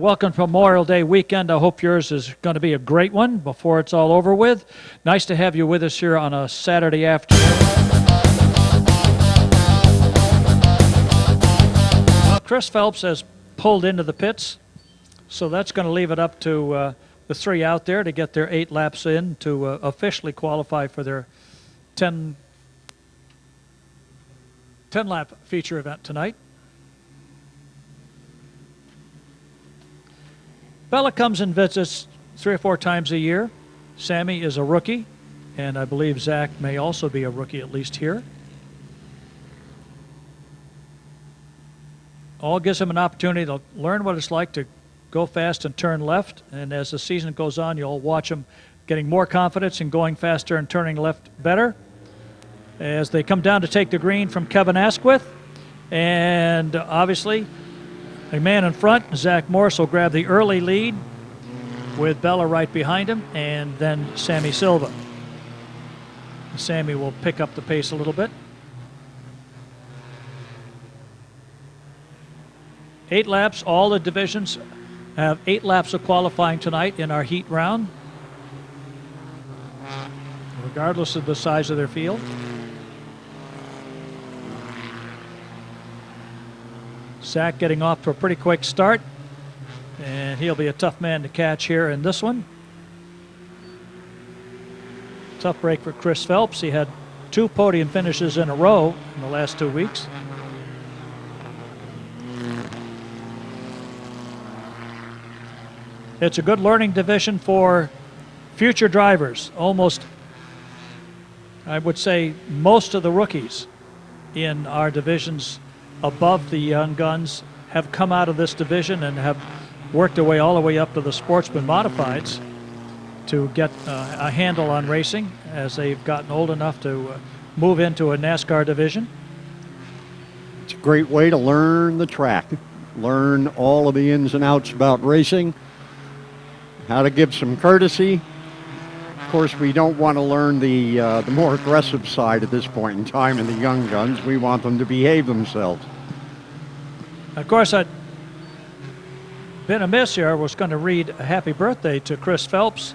Welcome to Memorial Day weekend. I hope yours is going to be a great one before it's all over with. Nice to have you with us here on a Saturday afternoon. Well, Chris Phelps has pulled into the pits, so that's going to leave it up to the three out there to get their 8 laps in to officially qualify for their 10-lap feature event tonight. Bella comes and visits 3 or 4 times a year. Sammy is a rookie, and I believe Zach may also be a rookie, at least here. All gives him an opportunity to learn what it's like to go fast and turn left, and as the season goes on, you'll watch him getting more confidence in going faster and turning left better. As they come down to take the green from Kevin Asquith, and obviously a man in front, Zach Morris, will grab the early lead with Bella right behind him, and then Sammy Silva. Sammy will pick up the pace a little bit. 8 laps, all the divisions have 8 laps of qualifying tonight in our heat round, regardless of the size of their field. Zach getting off to a pretty quick start, and he'll be a tough man to catch here in this one. Tough break for Chris Phelps. He had 2 podium finishes in a row in the last 2 weeks. It's a good learning division for future drivers. Almost, I would say, most of the rookies in our divisions above the young guns have come out of this division and have worked their way all the way up to the Sportsman Modifieds to get a handle on racing as they've gotten old enough to move into a NASCAR division. It's a great way to learn the track, learn all of the ins and outs about racing, how to give some courtesy. Of course, we don't want to learn the more aggressive side at this point in time in the young guns. We want them to behave themselves. Of course, I'd been amiss here. I was going to read a happy birthday to Chris Phelps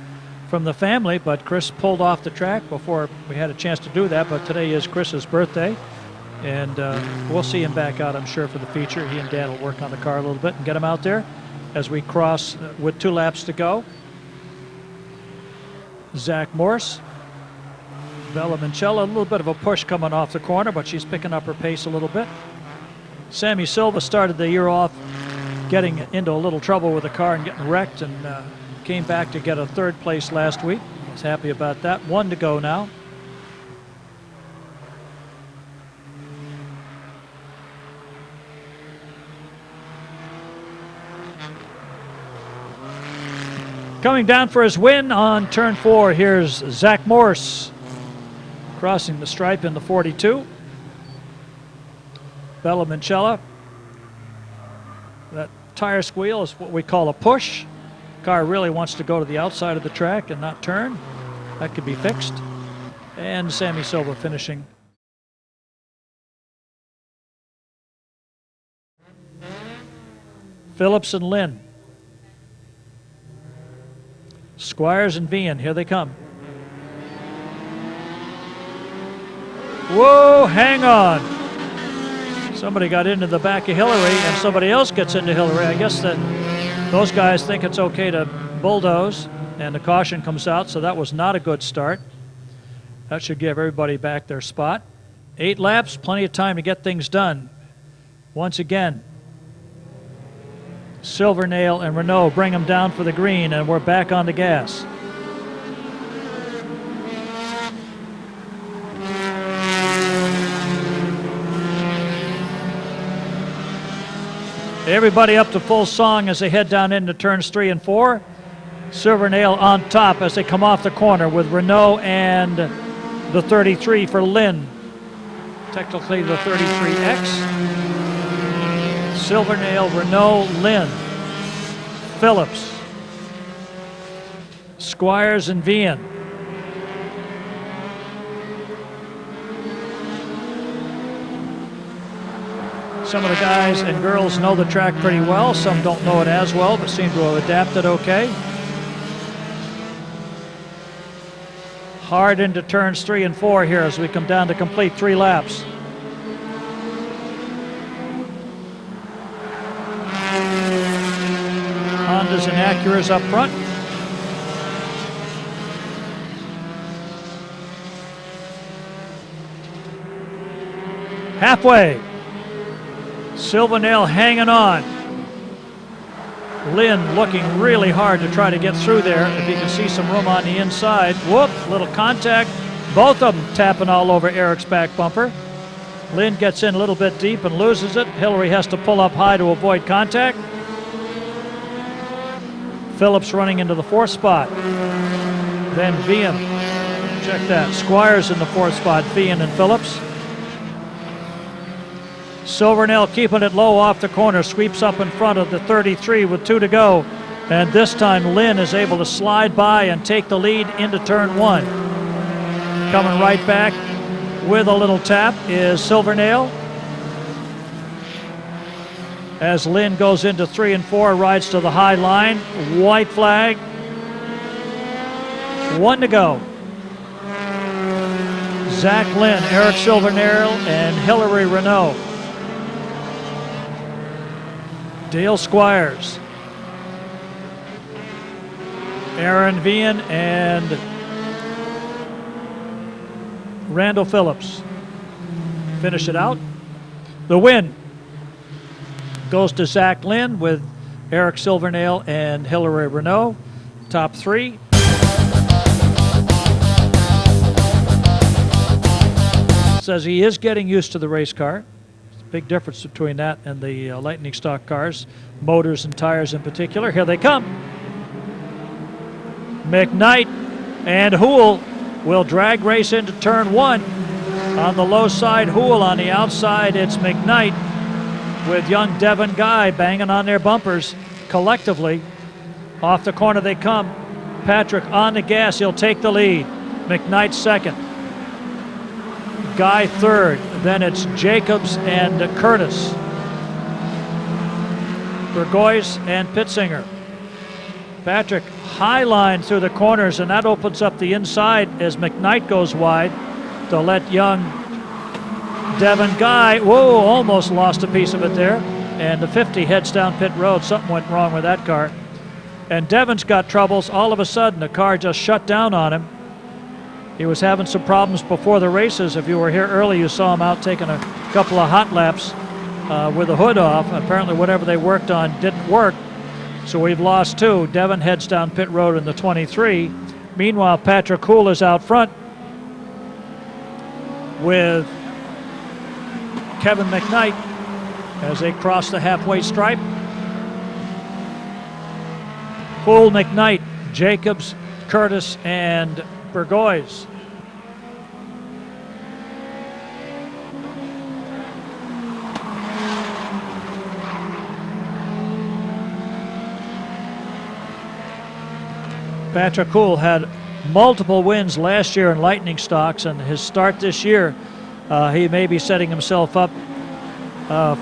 from the family, but Chris pulled off the track before we had a chance to do that. But today is Chris's birthday, and we'll see him back out, I'm sure, for the feature. He and Dad will work on the car a little bit and get him out there as we cross with 2 laps to go. Zach Morse, Bella Manchella, a little bit of a push coming off the corner, but she's picking up her pace a little bit. Sammy Silva started the year off getting into a little trouble with the car and getting wrecked, and came back to get a 3rd place last week. I was happy about that. 1 to go now. Coming down for his win on turn 4, here's Zach Morse crossing the stripe in the 42. Bella Manchella. That tire squeal is what we call a push. Car really wants to go to the outside of the track and not turn. That could be fixed. And Sammy Silva finishing. Phillips and Lynn. Squires and Vian, here they come. Whoa, hang on. Somebody got into the back of Hillary and somebody else gets into Hillary. I guess that those guys think it's okay to bulldoze and the caution comes out, so that was not a good start. That should give everybody back their spot. 8 laps, plenty of time to get things done. Once again, Silvernail and Renault bring them down for the green, and we're back on the gas. Everybody up to full song as they head down into turns 3 and 4. Silvernail on top as they come off the corner with Renault and the 33 for Lynn. Technically the 33X. Silvernail, Renault, Lynn, Phillips, Squires, and Vian. Some of the guys and girls know the track pretty well. Some don't know it as well, but seem to have adapted okay. Hard into turns 3 and 4 here as we come down to complete 3 laps. Hondas and Acuras up front. Halfway. Silvernail hanging on. Lynn looking really hard to try to get through there. If you can see some room on the inside. Whoop, little contact. Both of them tapping all over Eric's back bumper. Lynn gets in a little bit deep and loses it. Hillary has to pull up high to avoid contact. Phillips running into the 4th spot. Then Vian. Check that. Squires in the 4th spot. Vian and Phillips. Silvernail keeping it low off the corner, sweeps up in front of the 33 with 2 to go. And this time Lynn is able to slide by and take the lead into turn 1. Coming right back with a little tap is Silvernail. As Lynn goes into 3 and 4, rides to the high line. White flag. 1 to go. Zach Lynn, Eric Silvernail, and Hillary Renault. Dale Squires, Aaron Vian, and Randall Phillips finish it out. The win goes to Zach Lynn with Eric Silvernail and Hillary Renault. Top 3. Says he is getting used to the race car. Big difference between that and the Lightning stock cars, motors and tires in particular. Here they come. McKnight and Houle will drag race into turn 1. On the low side, Houle. On the outside, it's McKnight with young Devin Guy banging on their bumpers collectively. Off the corner they come. Patrick on the gas. He'll take the lead. McKnight second. Guy third. Then it's Jacobs and Curtis. Burgoyes and Pitzinger. Patrick high line through the corners, and that opens up the inside as McKnight goes wide to let young Devin Guy, whoa, almost lost a piece of it there. And the 50 heads down pit road. Something went wrong with that car. And Devin's got troubles. All of a sudden, the car just shut down on him. He was having some problems before the races. If you were here early, you saw him out taking a couple of hot laps with the hood off. Apparently whatever they worked on didn't work, so we've lost 2. Devin heads down pit road in the 23. Meanwhile, Patrick Houle is out front with Kevin McKnight as they cross the halfway stripe. Houle, McKnight, Jacobs, Curtis, and Burgoyes. Patrick Houle had multiple wins last year in Lightning stocks, and his start this year, he may be setting himself up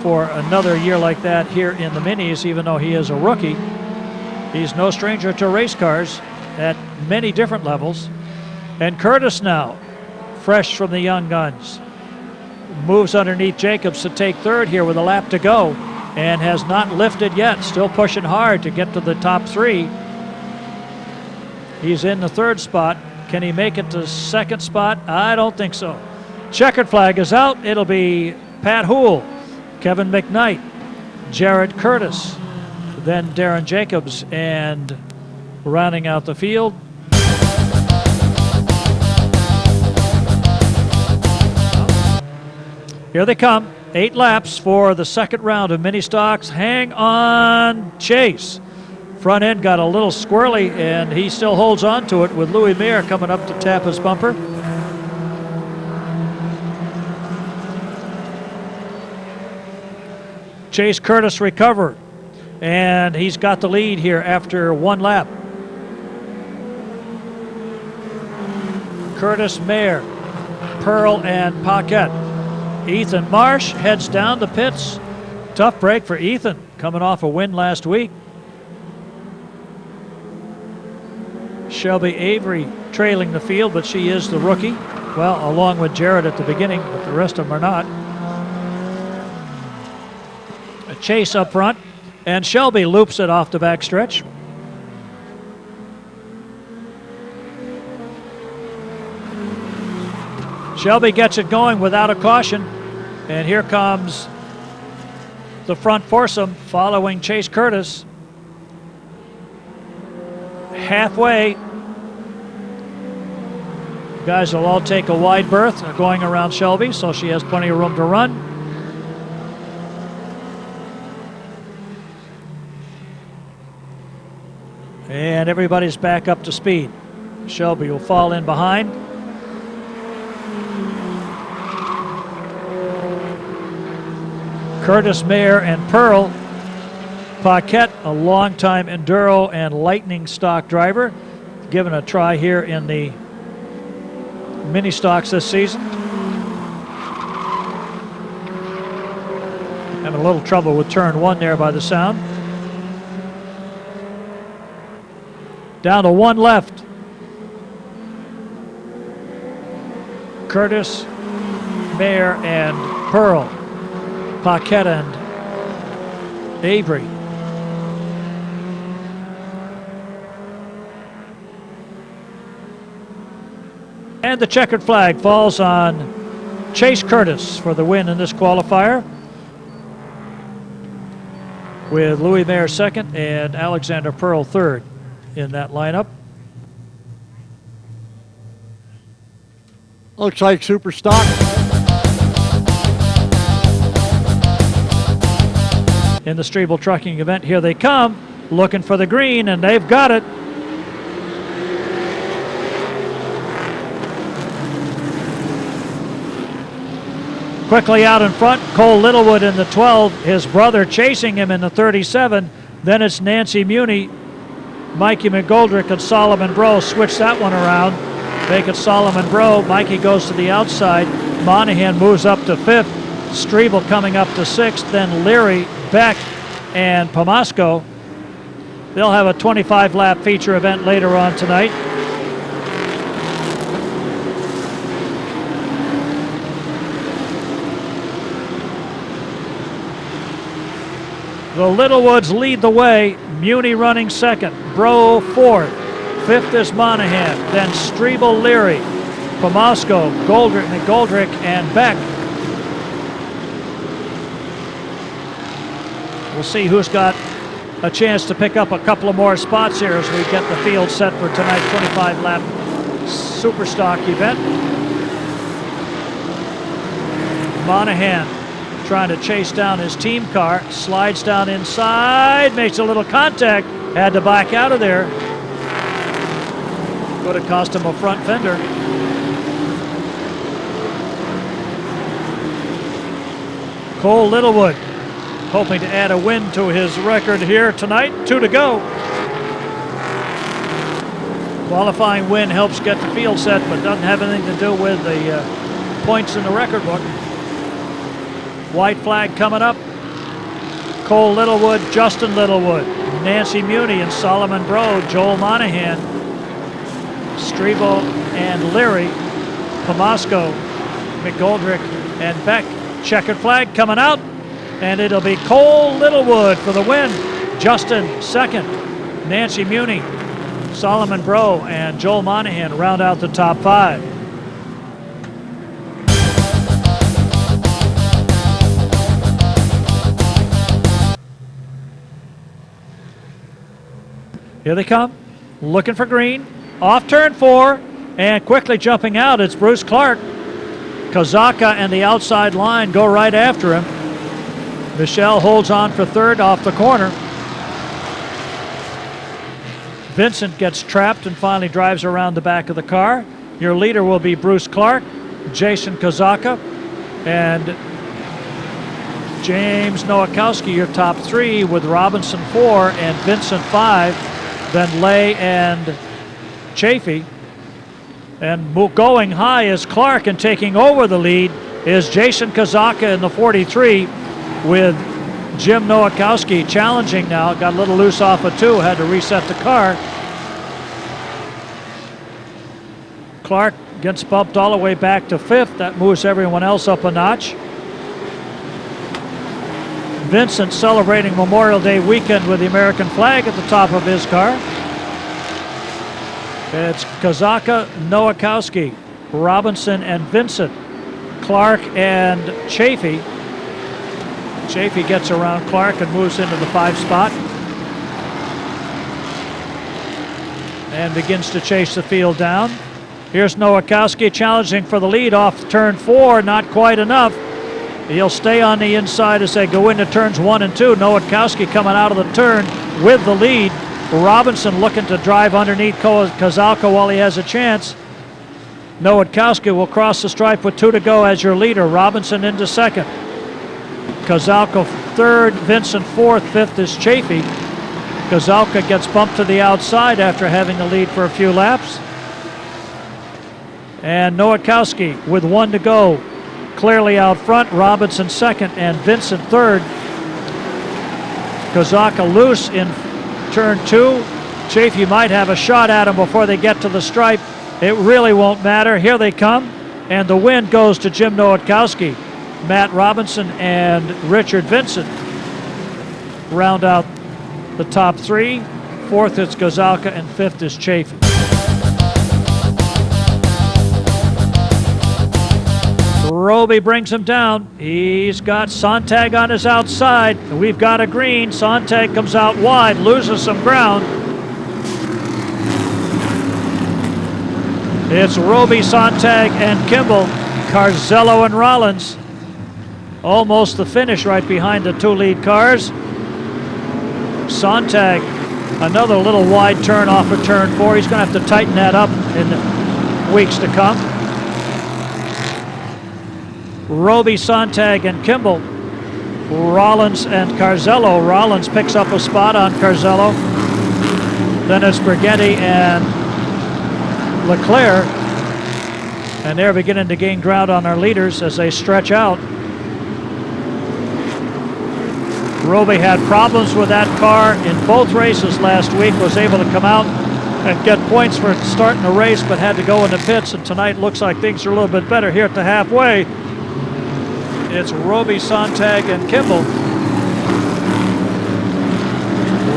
for another year like that here in the Minis, even though he is a rookie. He's no stranger to race cars at many different levels. And Curtis now, fresh from the young guns, moves underneath Jacobs to take third here with a lap to go and has not lifted yet, still pushing hard to get to the top 3. He's in the 3rd spot. Can he make it to 2nd spot? I don't think so. Checkered flag is out. It'll be Pat Houle, Kevin McKnight, Jared Curtis, then Darren Jacobs, and rounding out the field, here they come. 8 laps for the second round of mini stocks. Hang on, Chase. Front end got a little squirrely, and he still holds on to it with Louis Mayer coming up to tap his bumper. Chase Curtis recovered, and he's got the lead here after 1 lap. Curtis, Mayer, Pearl, and Paquette. Ethan Marsh heads down the pits. Tough break for Ethan, coming off a win last week. Shelby Avery trailing the field, but she is the rookie. Well, along with Jared at the beginning, but the rest of them are not. A Chase up front, and Shelby loops it off the back stretch. Shelby gets it going without a caution, and here comes the front foursome following Chase Curtis. Halfway, guys will all take a wide berth going around Shelby, so she has plenty of room to run. And everybody's back up to speed. Shelby will fall in behind. Curtis, Mayer, and Pearl. Paquette, a longtime enduro and lightning stock driver, given a try here in the mini stocks this season. Having a little trouble with turn 1 there by the sound. Down to 1 left. Curtis, Mayer, and Pearl. Paquette and Avery. And the checkered flag falls on Chase Curtis for the win in this qualifier, with Louis Mayer second and Alexander Pearl third in that lineup. Looks like super stock. In the Streble Trucking event, here they come, looking for the green, and they've got it. Quickly out in front, Cole Littlewood in the 12, his brother chasing him in the 37. Then it's Nancy Muni, Mikey McGoldrick, and Solomon Bro. Switch that one around. Make it Solomon Bro. Mikey goes to the outside. Monahan moves up to 5th. Streble coming up to 6th. Then Leary, Beck, and Pomasco. They'll have a 25-lap feature event later on tonight. The Littlewoods lead the way. Muni running second. Bro fourth. 5th is Monahan. Then Streble, Leary, Pomasco, Goldrick, McGoldrick, and Beck. We'll see who's got a chance to pick up a couple of more spots here as we get the field set for tonight's 25-lap Superstock event. Monahan trying to chase down his team car, slides down inside, makes a little contact, had to back out of there. Could have cost him a front fender. Cole Littlewood hoping to add a win to his record here tonight. 2 to go. Qualifying win helps get the field set, but doesn't have anything to do with the points in the record book. White flag coming up. Cole Littlewood, Justin Littlewood, Nancy Muni and Solomon Bro, Joel Monahan, Streble and Leary, Pomasco, McGoldrick, and Beck. Checkered flag coming out, and it'll be Cole Littlewood for the win. Justin second, Nancy Muni, Solomon Bro, and Joel Monahan round out the top 5. Here they come, looking for green. Off turn 4, and quickly jumping out, it's Bruce Clark. Kozaka and the outside line go right after him. Michelle holds on for third off the corner. Vincent gets trapped and finally drives around the back of the car. Your leader will be Bruce Clark, Jason Kozaka, and James Nowakowski, your top three, with Robinson 4 and Vincent 5, then Lay and Chafee. And going high is Clark, and taking over the lead is Jason Kozaka in the 43, with Jim Nowakowski challenging now. Got a little loose off of 2, had to reset the car. Clark gets bumped all the way back to 5th. That moves everyone else up a notch. Vincent celebrating Memorial Day weekend with the American flag at the top of his car. It's Kozaka, Nowakowski, Robinson, and Vincent. Clark and Chafee. Chafee gets around Clark and moves into the 5 spot. And begins to chase the field down. Here's Nowakowski challenging for the lead off turn 4, not quite enough. He'll stay on the inside as they go into turns 1 and 2. Nowakowski coming out of the turn with the lead. Robinson looking to drive underneath Kozaka while he has a chance. Nowakowski will cross the stripe with 2 to go as your leader. Robinson into second. Kozaka third, Vincent fourth, 5th is Chafee. Kozaka gets bumped to the outside after having the lead for a few laps. And Nowakowski with 1 to go, clearly out front. Robinson second and Vincent third. Kozaka loose in turn 2. Chafee might have a shot at him before they get to the stripe. It really won't matter. Here they come, and the win goes to Jim Nowakowski. Matt Robinson and Richard Vincent round out the top 3. 4th is Kozaka and 5th is Chafee. Roby brings him down. He's got Sontag on his outside. We've got a green. Sontag comes out wide, loses some ground. It's Roby, Sontag, and Kimball. Carzello and Rollins. Almost the finish right behind the 2 lead cars. Sontag, another little wide turn off of turn 4. He's going to have to tighten that up in the weeks to come. Roby, Sontag, and Kimball. Rollins and Carzello. Rollins picks up a spot on Carzello. Then it's Brigetti and Leclerc. And they're beginning to gain ground on our leaders as they stretch out. Roby had problems with that car in both races last week, was able to come out and get points for starting the race, but had to go in the pits, and tonight looks like things are a little bit better here at the halfway. It's Roby, Sontag, and Kimball.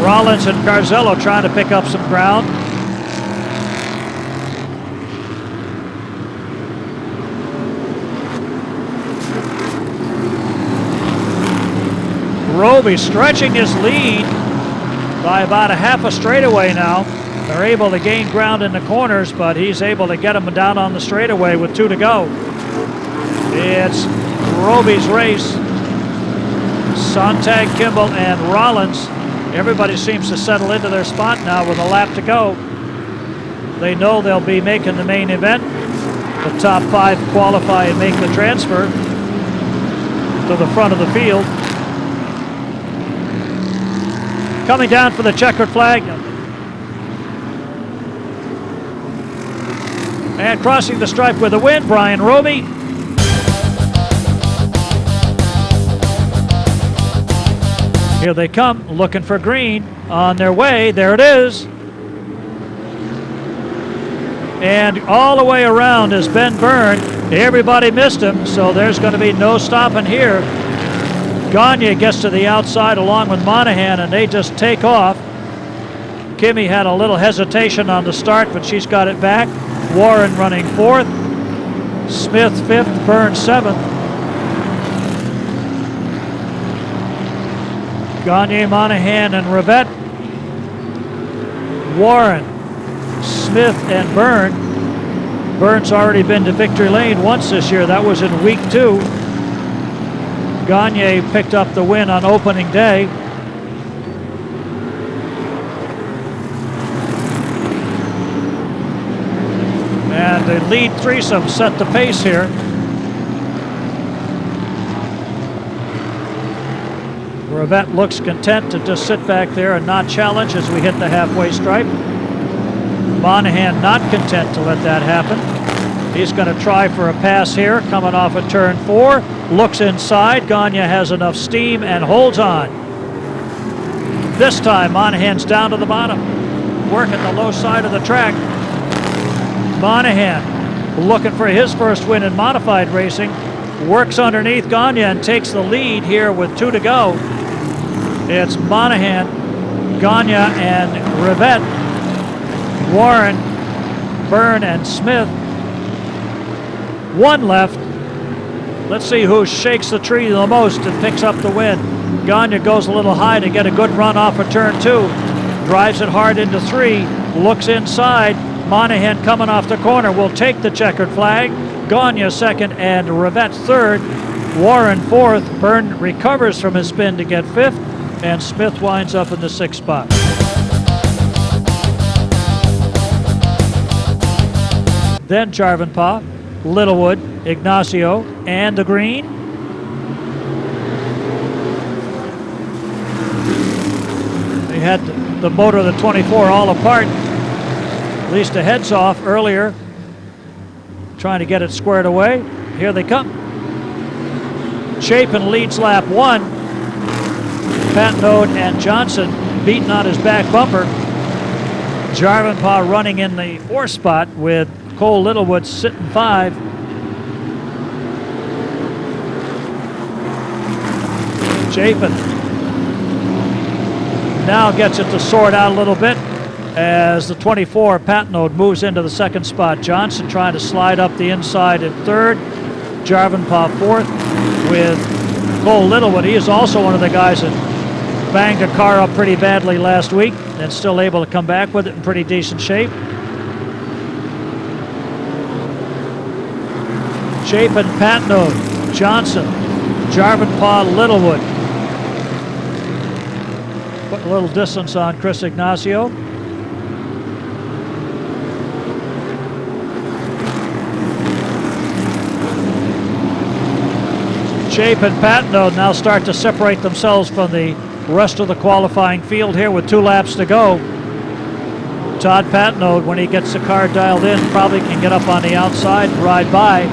Rollins and Carzello trying to pick up some ground. Roby stretching his lead by about a half a straightaway now. They're able to gain ground in the corners, but he's able to get them down on the straightaway with 2 to go. It's Roby's race. Sontag, Kimball, and Rollins. Everybody seems to settle into their spot now with a lap to go. They know they'll be making the main event. The top 5 qualify and make the transfer to the front of the field. Coming down for the checkered flag. And crossing the stripe with a win, Brian Roby. Here they come, looking for green. On their way, there it is. And all the way around is Ben Byrne. Everybody missed him, so there's going to be no stopping here. Gagne gets to the outside along with Monahan, and they just take off. Kimmy had a little hesitation on the start, but she's got it back. Warren running 4th. Smith 5th, Byrne 7th. Gagne, Monahan, and Rivette. Warren, Smith, and Byrne. Burns already been to victory lane once this year. That was in week 2. Gagne picked up the win on opening day. And the lead threesome set the pace here. Rivette looks content to just sit back there and not challenge as we hit the halfway stripe. Monahan not content to let that happen. He's going to try for a pass here, coming off of turn 4. Looks inside. Gagne has enough steam and holds on. This time, Monahan's down to the bottom, working the low side of the track. Monahan looking for his first win in modified racing. Works underneath Gagne and takes the lead here with 2 to go. It's Monahan, Gagne, and Rivette, Warren, Byrne, and Smith. 1 left. Let's see who shakes the tree the most and picks up the win. Gagne goes a little high to get a good run off of turn 2. Drives it hard into 3. Looks inside. Monahan coming off the corner will take the checkered flag. Gagne second and Rivette third. Warren fourth. Byrne recovers from his spin to get 5th. And Smith winds up in the 6th spot. Then Jarvenpah, Littlewood, Ignacio, and the green. They had the motor of the 24 all apart. At least the heads off earlier, trying to get it squared away. Here they come. Chapin leads lap 1. Patnode and Johnson beating on his back bumper. Jarvenpah running in the 4th spot with Cole Littlewood sitting 5. Chapin now gets it to sort out a little bit as the 24 Patnode moves into the 2nd spot. Johnson trying to slide up the inside at 3rd. Jarvenpah 4th with Cole Littlewood. He is also one of the guys that banged a car up pretty badly last week and still able to come back with it in pretty decent shape. Chapin, Patnode, Johnson, Jarvenpah, Littlewood. Put a little distance on Chris Ignacio. Chapin, Patnode now start to separate themselves from the rest of the qualifying field here with 2 laps to go. Todd Patnode, when he gets the car dialed in, probably can get up on the outside and ride by.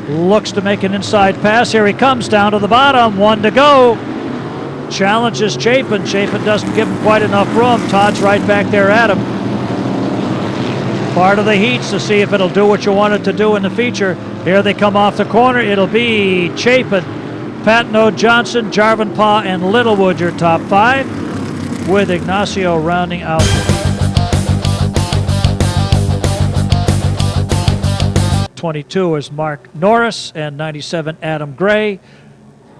Looks to make an inside pass. Here he comes down to the bottom. 1 to go. Challenges Chapin. Chapin doesn't give him quite enough room. Todd's right back there at him. Part of the heats to see if it'll do what you want it to do in the feature. Here they come off the corner. It'll be Chapin, Patnode, Johnson, Jarvenpah, and Littlewood, your top 5, with Ignacio rounding out. '22 is Mark Norris and '97 Adam Gray.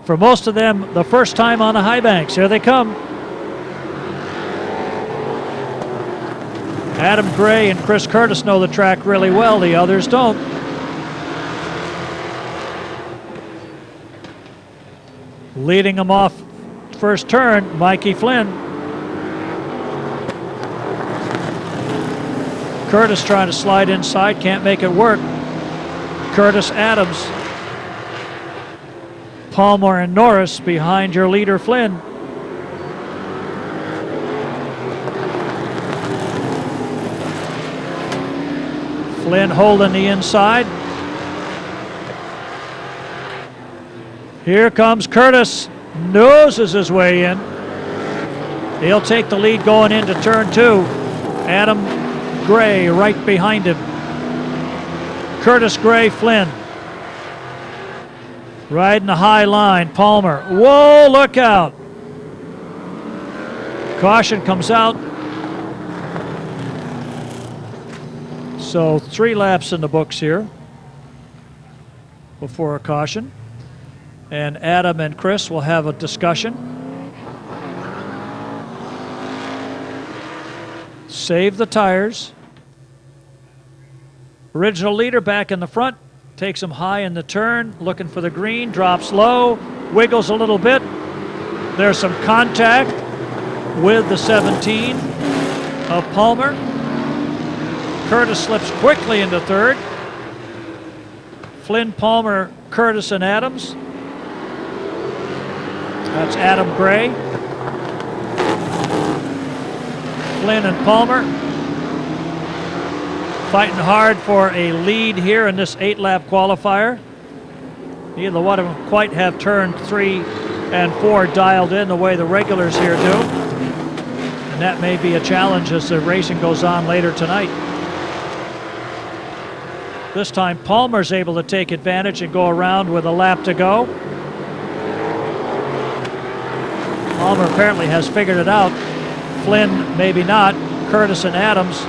For most of them, the first time on the high banks. Here they come. Adam Gray and Chris Curtis know the track really well. The others don't. Leading them off first turn, Mikey Flynn. Curtis trying to slide inside, can't make it work. Curtis, Adams, Palmer, and Norris behind your leader, Flynn. Flynn holding the inside. Here comes Curtis, noses his way in. He'll take the lead going into turn 2. Adam Gray right behind him. Curtis, Gray, Flynn. Riding the high line, Palmer. Whoa, look out. Caution comes out. So 3 laps in the books here before a caution. And Adam and Chris will have a discussion. Save the tires. Original leader back in the front. Takes him high in the turn, looking for the green, drops low, wiggles a little bit. There's some contact with the 17 of Palmer. Curtis slips quickly into third. Flynn, Palmer, Curtis, and Adams. That's Adam Gray. Flynn and Palmer fighting hard for a lead here in this 8-lap qualifier. Neither one of them quite have turn 3 and 4 dialed in the way the regulars here do. And that may be a challenge as the racing goes on later tonight. This time Palmer's able to take advantage and go around with a lap to go. Palmer apparently has figured it out. Flynn maybe not. Curtis and Adams.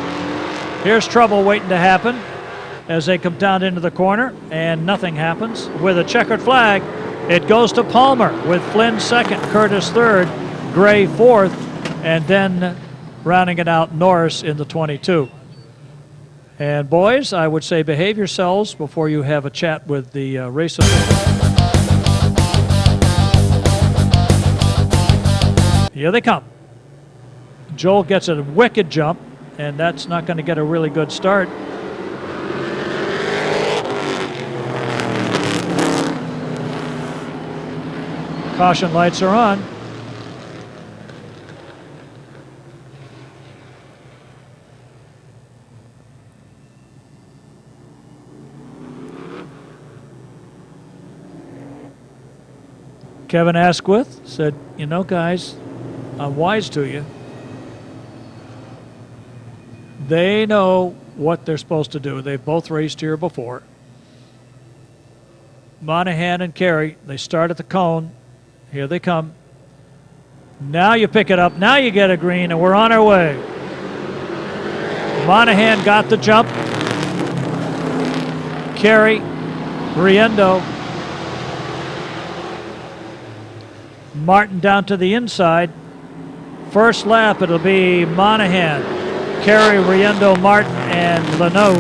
Here's trouble waiting to happen as they come down into the corner, and nothing happens. With a checkered flag, it goes to Palmer with Flynn second, Curtis third, Gray fourth, and then rounding it out, Norris in the 22. And boys, I would say behave yourselves before you have a chat with the race official. Here they come. Joel gets a wicked jump, and that's not going to get a really good start. Caution lights are on. Kevin Asquith said, you know, guys, I'm wise to you. They know what they're supposed to do. They've both raced here before. Monahan and Carey, they start at the cone. Here they come. Now you pick it up. Now you get a green, and we're on our way. Monahan got the jump. Carey, Riendo. Martin down to the inside. First lap, it'll be Monahan, Carey, Riendo, Martin, and Leno.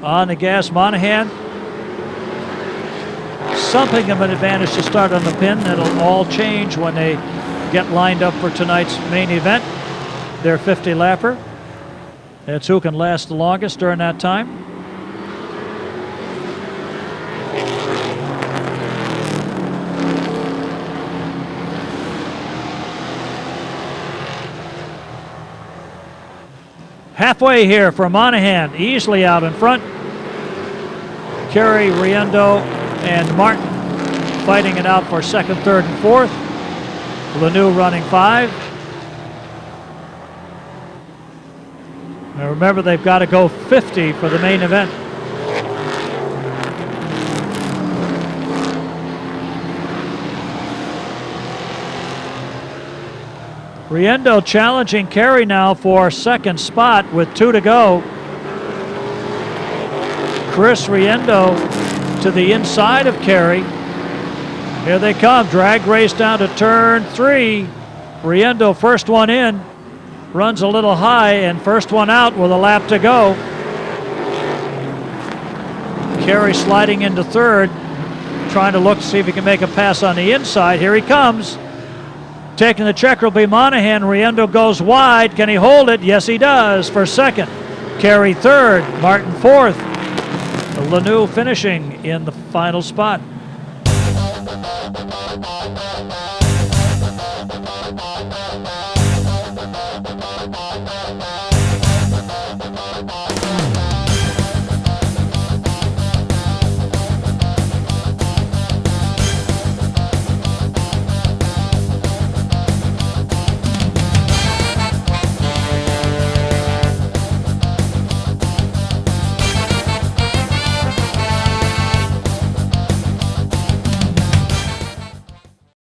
On the gas, Monahan. Something of an advantage to start on the pin. That'll all change when they get lined up for tonight's main event. Their 50-lapper. That's who can last the longest during that time. Halfway here for Monahan, easily out in front. Carey, Riendo, and Martin fighting it out for second, third, and fourth. Lanoux running 5. Now remember, they've got to go 50 for the main event. Riendo challenging Carey now for second spot with 2 to go. Chris Riendo to the inside of Carey. Here they come, drag race down to turn 3. Riendo first one in. Runs a little high, and first one out with a lap to go. Carey sliding into third, trying to look to see if he can make a pass on the inside. Here he comes. Taking the checker will be Monahan. Riendo goes wide. Can he hold it? Yes, he does for second. Carey third. Martin fourth. Lanoux finishing in the final spot.